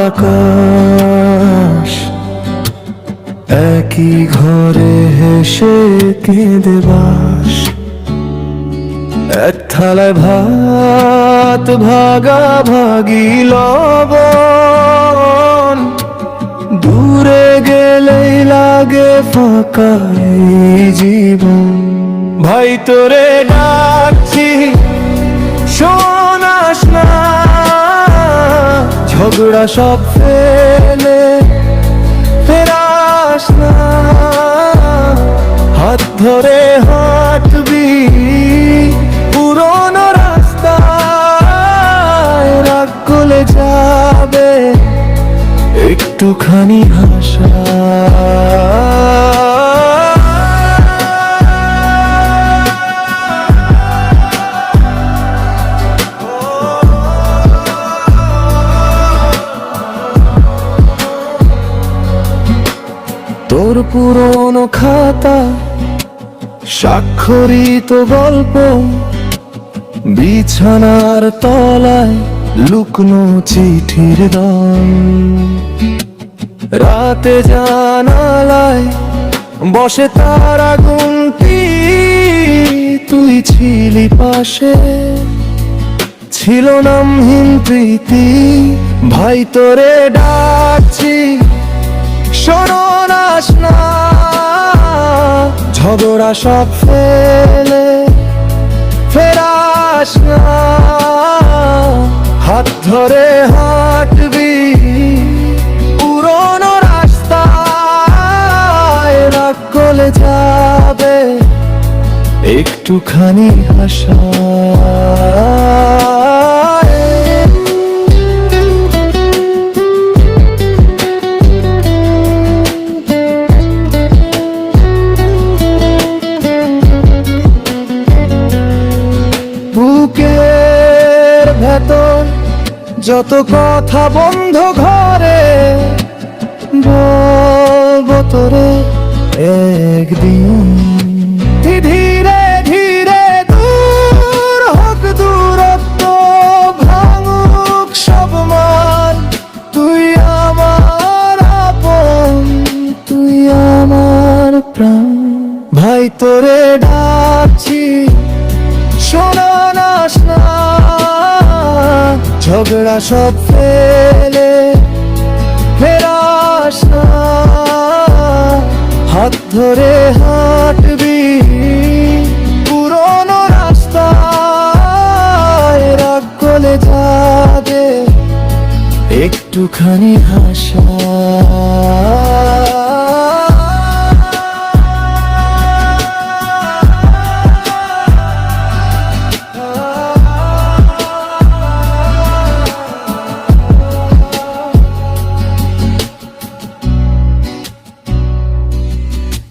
আকাশ, একই ঘরে হেসে কেঁদে বাস। এক থালায় ভাত ভাগাভাগি লবণ, দূরে গেলেই লাগে ফাঁকা এই জীবন। ভাই তোরে ডাকছি শোনাস না, ঝগড়া সব ফেলে ফেরাস না। হাত ধরে হাঁটবি পুরোনো রাস্তায়, রাগ গলে যাবে একটুখানি হাসা। তোর পুরনো খাতা, স্বাক্ষরিত গল্প, বিছানার তলায় লুকনো চিঠির দল। রাতে জানালায় বসে তারা গুনতি, তুই ছিলি পাশে, ছিল নামহীন প্রীতি। ভাই তোরে ডাকছি শোনো নাস না, ঝগড়া সব ফেলে ফেরাস না। হাত ধরে হাঁটবি পুরোনো রাস্তায়, রাগ গলে যাবে একটুখানি হাসা। বুকের ভেতর যত কথা বন্ধ ঘরে, বলবো তোরে একদিন। ধীরে ধীরে দূর হোক দূরত্ব, ভাঙুক সব মান। তুই আমার আপন, তুই আমার প্রাণ। ভাই তোরে ডাকছি শোনো নাস না, ঝগড়া সব ফেলে ফেরাস না। হাত ধরে হাঁটবি পুরোনো রাস্তায়, রাগ গলে যাবে একটুখানি হাসা।